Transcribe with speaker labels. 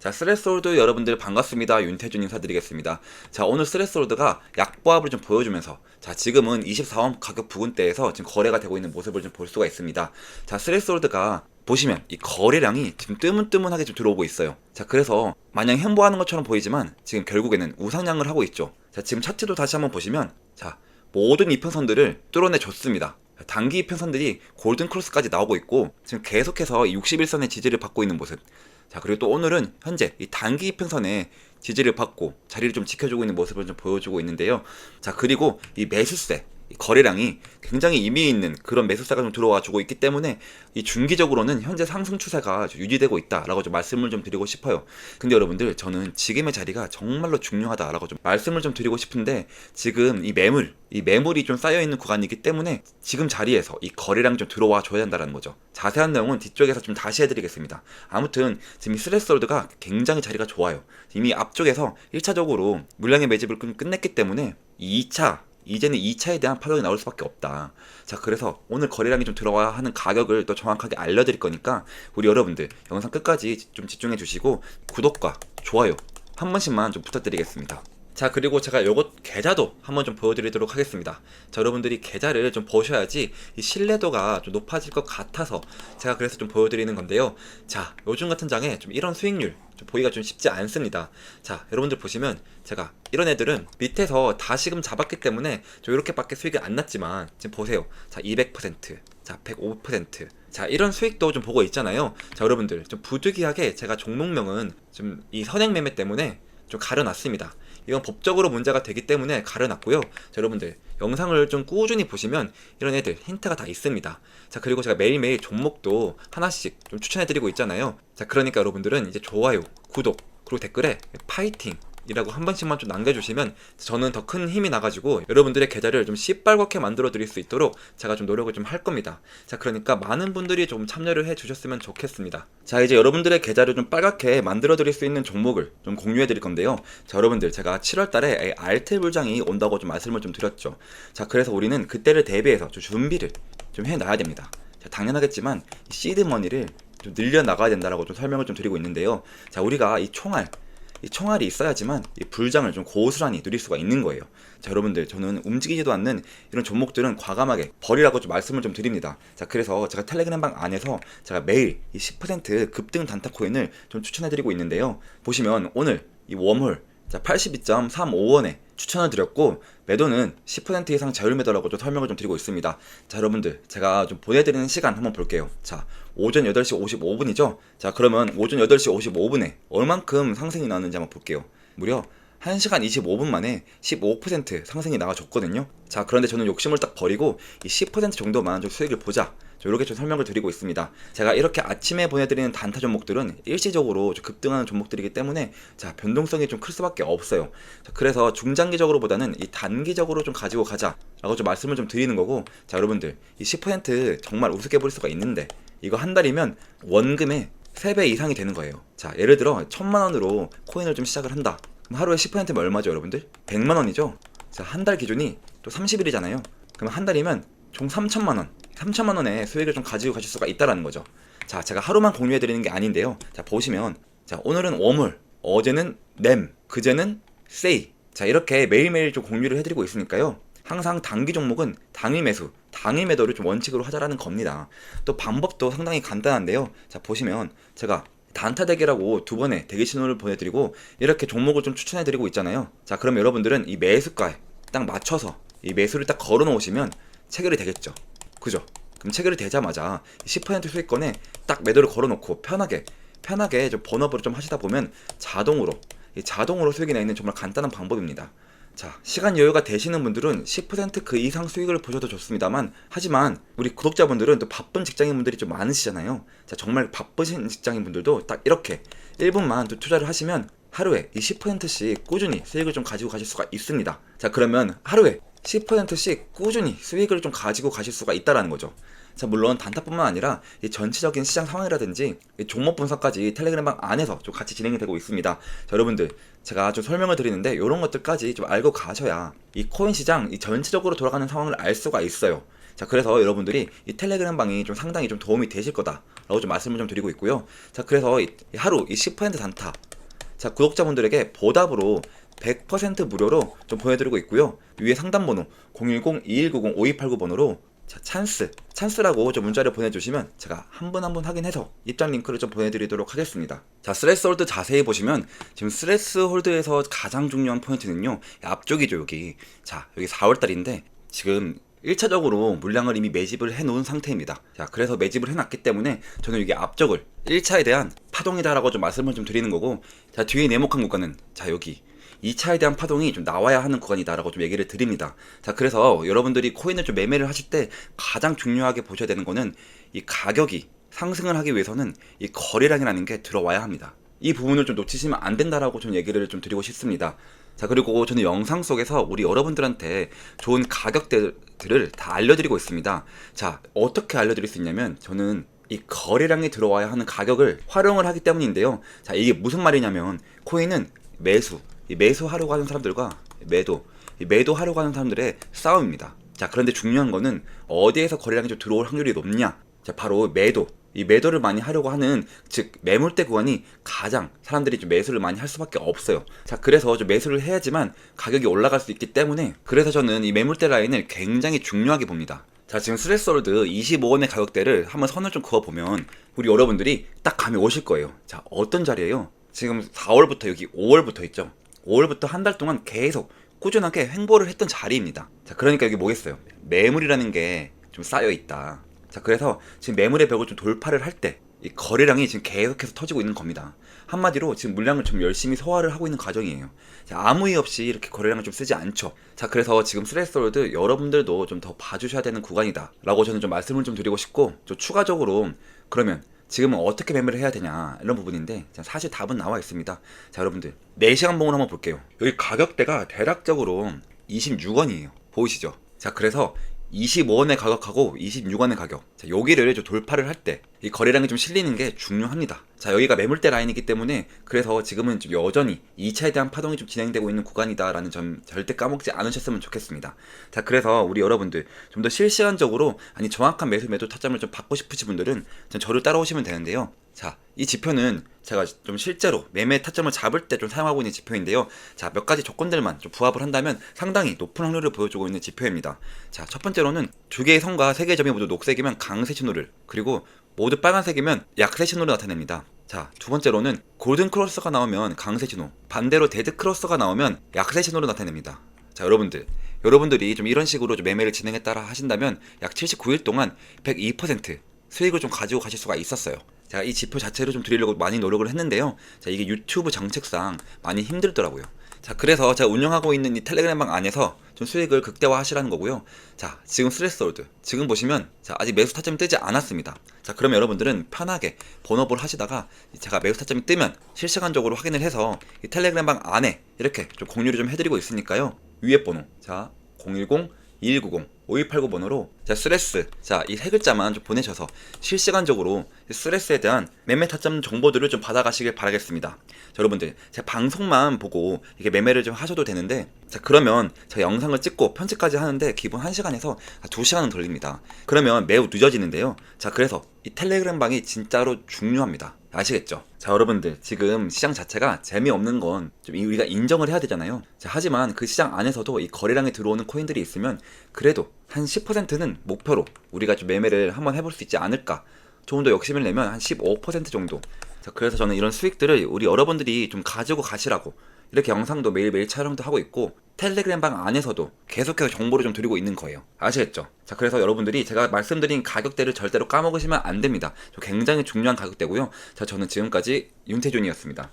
Speaker 1: 자, 스레스홀드 여러분들 반갑습니다. 윤태준 인사드리겠습니다. 자, 오늘 스레스홀드가 약보합을 좀 보여주면서 자, 지금은 24원 가격 부근대에서 지금 거래가 되고 있는 모습을 좀 볼 수가 있습니다. 자, 스레스홀드가 보시면 이 거래량이 지금 뜨문뜨문하게 좀 들어오고 있어요. 자, 그래서 마냥 횡보하는 것처럼 보이지만 지금 결국에는 우상향을 하고 있죠. 자, 지금 차트도 다시 한번 보시면 자, 모든 이평선들을 뚫어내 줬습니다. 단기 이평선들이 골든 크로스까지 나오고 있고 지금 계속해서 61선의 지지를 받고 있는 모습. 자, 그리고 또 오늘은 현재 이 단기 이평선의 지지를 받고 자리를 좀 지켜주고 있는 모습을 좀 보여주고 있는데요. 자, 그리고 이 매수세, 이 거래량이 굉장히 의미 있는 그런 매수세가 좀 들어와 주고 있기 때문에 이 중기적으로는 현재 상승 추세가 유지되고 있다라고 좀 말씀을 좀 드리고 싶어요. 근데 여러분들, 저는 지금의 자리가 정말로 중요하다라고 좀 말씀을 좀 드리고 싶은데, 지금 이 매물이 좀 쌓여 있는 구간이기 때문에 지금 자리에서 이 거래량 좀 들어와 줘야 한다는 거죠. 자세한 내용은 뒤쪽에서 좀 다시 해드리겠습니다. 아무튼 지금 이 스레스홀드가 굉장히 자리가 좋아요. 이미 앞쪽에서 1차적으로 물량의 매집을 끝냈기 때문에 이제는 2차에 대한 파동이 나올 수밖에 없다. 자, 그래서 오늘 거래량이 좀 들어와야 하는 가격을 또 정확하게 알려드릴 거니까 우리 여러분들 영상 끝까지 좀 집중해 주시고 구독과 좋아요 한 번씩만 좀 부탁드리겠습니다. 자, 그리고 제가 요것 계좌도 한번 좀 보여드리도록 하겠습니다. 자, 여러분들이 계좌를 좀 보셔야지 이 신뢰도가 좀 높아질 것 같아서 제가 그래서 좀 보여드리는 건데요. 자, 요즘 같은 장에 좀 이런 수익률 좀 보기가 좀 쉽지 않습니다. 자, 여러분들 보시면 제가 이런 애들은 밑에서 다시금 잡았기 때문에 좀 이렇게밖에 수익이 안 났지만 지금 보세요. 자, 200%, 자, 105%. 자, 이런 수익도 좀 보고 있잖아요. 자, 여러분들 좀 부득이하게 제가 종목명은 좀 이 선행 매매 때문에 좀 가려놨습니다. 이건 법적으로 문제가 되기 때문에 가려놨고요. 자, 여러분들 영상을 좀 꾸준히 보시면 이런 애들 힌트가 다 있습니다. 자, 그리고 제가 매일매일 종목도 하나씩 좀 추천해드리고 있잖아요. 자, 그러니까 여러분들은 이제 좋아요, 구독, 그리고 댓글에 파이팅 이라고 한 번씩만 좀 남겨주시면 저는 더 큰 힘이 나가지고 여러분들의 계좌를 좀 시뻘겋게 만들어 드릴 수 있도록 제가 좀 노력을 좀 할 겁니다. 자, 그러니까 많은 분들이 좀 참여를 해 주셨으면 좋겠습니다. 자, 이제 여러분들의 계좌를 좀 빨갛게 만들어 드릴 수 있는 종목을 좀 공유해 드릴 건데요. 자, 여러분들 제가 7월 달에 알트 불장이 온다고 좀 말씀을 좀 드렸죠. 자, 그래서 우리는 그때를 대비해서 좀 준비를 좀 해 놔야 됩니다. 자, 당연하겠지만 시드머니를 좀 늘려 나가야 된다라고 좀 설명을 좀 드리고 있는데요. 자, 우리가 이 총알이 있어야지만 이 불장을 좀 고스란히 누릴 수가 있는 거예요. 자, 여러분들 저는 움직이지도 않는 이런 종목들은 과감하게 버리라고 좀 말씀을 좀 드립니다. 자, 그래서 제가 텔레그램방 안에서 제가 매일 이 10% 급등 단타 코인을 좀 추천해드리고 있는데요. 보시면 오늘 이 웜홀 자, 82.35원에 추천을 드렸고 매도는 10% 이상 자율 매도라고 좀 설명을 좀 드리고 있습니다. 자, 여러분들 제가 좀 보내드리는 시간 한번 볼게요. 자, 오전 8시 55분이죠. 자, 그러면 오전 8시 55분에 얼만큼 상승이 나왔는지 한번 볼게요. 무려 1시간 25분 만에 15% 상승이 나와줬거든요. 자, 그런데 저는 욕심을 딱 버리고 이 10% 정도만 좀 수익을 보자, 이렇게 좀 설명을 드리고 있습니다. 제가 이렇게 아침에 보내드리는 단타 종목들은 일시적으로 좀 급등하는 종목들이기 때문에 자, 변동성이 좀 클 수밖에 없어요. 자, 그래서 중장기적으로 보다는 이 단기적으로 좀 가지고 가자 라고 좀 말씀을 좀 드리는 거고, 자, 여러분들 이 10% 정말 우습게 볼 수가 있는데 이거 한 달이면 원금의 3배 이상이 되는 거예요. 자, 예를 들어 1000만원으로 코인을 좀 시작을 한다. 그럼 하루에 10%면 얼마죠, 여러분들? 100만원이죠? 자, 한 달 기준이 또 30일이잖아요. 그럼 한 달이면 총 3천만원. 3천만원의 수익을 좀 가지고 가실 수가 있다라는 거죠. 자, 제가 하루만 공유해드리는 게 아닌데요. 자, 보시면 자, 오늘은 웜홀, 어제는 램, 그제는 세이. 자, 이렇게 매일매일 좀 공유를 해드리고 있으니까요. 항상 단기 종목은 당일 매수, 당일 매도를 좀 원칙으로 하자라는 겁니다. 또 방법도 상당히 간단한데요. 자, 보시면 제가 단타 대기라고 2번의 대기 신호를 보내드리고 이렇게 종목을 좀 추천해드리고 있잖아요. 자, 그럼 여러분들은 이 매수가에 딱 맞춰서 이 매수를 딱 걸어 놓으시면 체결이 되겠죠. 그죠? 그럼 체결이 되자마자 10% 수익권에 딱 매도를 걸어 놓고 편하게 좀 번업으로 좀 하시다 보면 자동으로 수익이 나있는 정말 간단한 방법입니다. 자, 시간 여유가 되시는 분들은 10% 그 이상 수익을 보셔도 좋습니다만, 하지만 우리 구독자분들은 또 바쁜 직장인분들이 좀 많으시잖아요. 자, 정말 바쁘신 직장인분들도 딱 이렇게 1분만 또 투자를 하시면 하루에 이 10%씩 꾸준히 수익을 좀 가지고 가실 수가 있습니다. 자, 그러면 하루에 10%씩 꾸준히 수익을 좀 가지고 가실 수가 있다라는 거죠. 자, 물론 단타뿐만 아니라 이 전체적인 시장 상황이라든지 이 종목 분석까지 텔레그램방 안에서 좀 같이 진행이 되고 있습니다. 자, 여러분들 제가 좀 설명을 드리는데 이런 것들까지 좀 알고 가셔야 이 코인 시장 이 전체적으로 돌아가는 상황을 알 수가 있어요. 자, 그래서 여러분들이 이 텔레그램방이 좀 상당히 좀 도움이 되실 거다 라고 좀 말씀을 좀 드리고 있고요. 자, 그래서 하루 이 10% 단타 자, 구독자분들에게 보답으로 100% 무료로 좀 보내드리고 있고요. 위에 상담번호 010-2190-5289번으로 자, 찬스라고 좀 문자를 보내주시면 제가 한 분 한 분 확인해서 입장 링크를 좀 보내드리도록 하겠습니다. 자, 스트레스홀드 자세히 보시면 지금 스트레스홀드에서 가장 중요한 포인트는요, 앞쪽이죠. 여기. 자, 여기 4월달인데 지금 1차적으로 물량을 이미 매집을 해놓은 상태입니다. 자, 그래서 매집을 해놨기 때문에 저는 이게 앞쪽을 1차에 대한 파동이다라고 좀 말씀을 좀 드리는 거고, 자, 뒤에 네모칸 구간은 자, 여기 2차에 대한 파동이 좀 나와야 하는 구간이다라고 좀 얘기를 드립니다. 자, 그래서 여러분들이 코인을 좀 매매를 하실 때 가장 중요하게 보셔야 되는 거는 이 가격이 상승을 하기 위해서는 이 거래량이라는 게 들어와야 합니다. 이 부분을 좀 놓치시면 안 된다라고 좀 얘기를 좀 드리고 싶습니다. 자, 그리고 저는 영상 속에서 우리 여러분들한테 좋은 가격대들을 다 알려드리고 있습니다. 자, 어떻게 알려드릴 수 있냐면 저는 이 거래량이 들어와야 하는 가격을 활용을 하기 때문인데요. 자, 이게 무슨 말이냐면 코인은 매수하려고 하는 사람들과 매도하려고 하는 사람들의 싸움입니다. 자, 그런데 중요한 거는 어디에서 거래량이 좀 들어올 확률이 높냐? 자, 바로 이 매도를 많이 하려고 하는, 즉 매물대 구간이 가장 사람들이 좀 매수를 많이 할 수밖에 없어요. 자, 그래서 좀 매수를 해야지만 가격이 올라갈 수 있기 때문에, 그래서 저는 이 매물대 라인을 굉장히 중요하게 봅니다. 자, 지금 스트레스홀드 25원의 가격대를 한번 선을 좀 그어보면 우리 여러분들이 딱 감이 오실 거예요. 자, 어떤 자리예요? 지금 4월부터 여기 5월부터 있죠. 5월부터 한 달 동안 계속 꾸준하게 횡보를 했던 자리입니다. 자, 그러니까 여기 뭐겠어요? 매물이라는 게 좀 쌓여 있다. 자, 그래서 지금 매물의 벽을 좀 돌파를 할 때 이 거래량이 지금 계속해서 터지고 있는 겁니다. 한마디로 지금 물량을 좀 열심히 소화를 하고 있는 과정이에요. 자, 아무 이유 없이 이렇게 거래량을 좀 쓰지 않죠. 자, 그래서 지금 스트레스홀드 여러분들도 좀 더 봐주셔야 되는 구간이다 라고 저는 좀 말씀을 좀 드리고 싶고, 좀 추가적으로 그러면 지금은 어떻게 매매를 해야 되냐 이런 부분인데, 사실 답은 나와 있습니다. 자, 여러분들 4시간 봉을 한번 볼게요. 여기 가격대가 대략적으로 26원이에요. 보이시죠? 자, 그래서 25원의 가격하고 26원의 가격, 자, 여기를 좀 돌파를 할 때 이 거래량이 좀 실리는 게 중요합니다. 자, 여기가 매물대 라인이기 때문에 그래서 지금은 좀 여전히 2차에 대한 파동이 좀 진행되고 있는 구간이다라는 점 절대 까먹지 않으셨으면 좋겠습니다. 자, 그래서 우리 여러분들 좀 더 실시간적으로, 아니 정확한 매도 타점을 좀 받고 싶으신 분들은 전 저를 따라오시면 되는데요. 자, 이 지표는 제가 좀 실제로 매매 타점을 잡을 때 좀 사용하고 있는 지표인데요. 자, 몇 가지 조건들만 좀 부합을 한다면 상당히 높은 확률을 보여주고 있는 지표입니다. 자, 첫 번째로는 두 개의 선과 세 개의 점이 모두 녹색이면 강세 신호를, 그리고 모두 빨간색이면 약세 신호를 나타냅니다. 자, 두 번째로는 골든 크로스가 나오면 강세 신호, 반대로 데드 크로스가 나오면 약세 신호를 나타냅니다. 자, 여러분들이 좀 이런 식으로 좀 매매를 진행했다라 하신다면 약 79일 동안 102% 수익을 좀 가지고 가실 수가 있었어요. 제가 이 지표 자체를 좀 드리려고 많이 노력을 했는데요. 자, 이게 유튜브 정책상 많이 힘들더라고요. 자, 그래서 제가 운영하고 있는 이 텔레그램방 안에서 좀 수익을 극대화 하시라는 거고요. 자, 지금 스트레스홀드 지금 보시면 자, 아직 매수 타점이 뜨지 않았습니다. 자, 그러면 여러분들은 편하게 번호볼 하시다가 제가 매수 타점이 뜨면 실시간적으로 확인을 해서 이 텔레그램방 안에 이렇게 좀 공유를 좀 해드리고 있으니까요. 위에 번호, 자, 010-2190-5289번호로 자, 스트레스, 자, 이 세 글자만 좀 보내셔서 실시간적으로 스트레스에 대한 매매 타점 정보들을 좀 받아가시길 바라겠습니다. 자, 여러분들 제 방송만 보고 이게 매매를 좀 하셔도 되는데, 자, 그러면 제가 영상을 찍고 편집까지 하는데 기본 1시간에서 2시간은 걸립니다. 그러면 매우 늦어지는데요. 자, 그래서 이 텔레그램 방이 진짜로 중요합니다. 아시겠죠? 자, 여러분들 지금 시장 자체가 재미없는 건 좀 우리가 인정을 해야 되잖아요. 자, 하지만 그 시장 안에서도 이 거래량이 들어오는 코인들이 있으면 그래도 한 10%는 목표로 우리가 좀 매매를 한번 해볼 수 있지 않을까. 조금 더 욕심을 내면 한 15% 정도. 자, 그래서 저는 이런 수익들을 우리 여러분들이 좀 가지고 가시라고 이렇게 영상도 매일매일 촬영도 하고 있고, 텔레그램 방 안에서도 계속해서 정보를 좀 드리고 있는 거예요. 아시겠죠? 자, 그래서 여러분들이 제가 말씀드린 가격대를 절대로 까먹으시면 안 됩니다. 굉장히 중요한 가격대고요. 자, 저는 지금까지 윤태준이었습니다.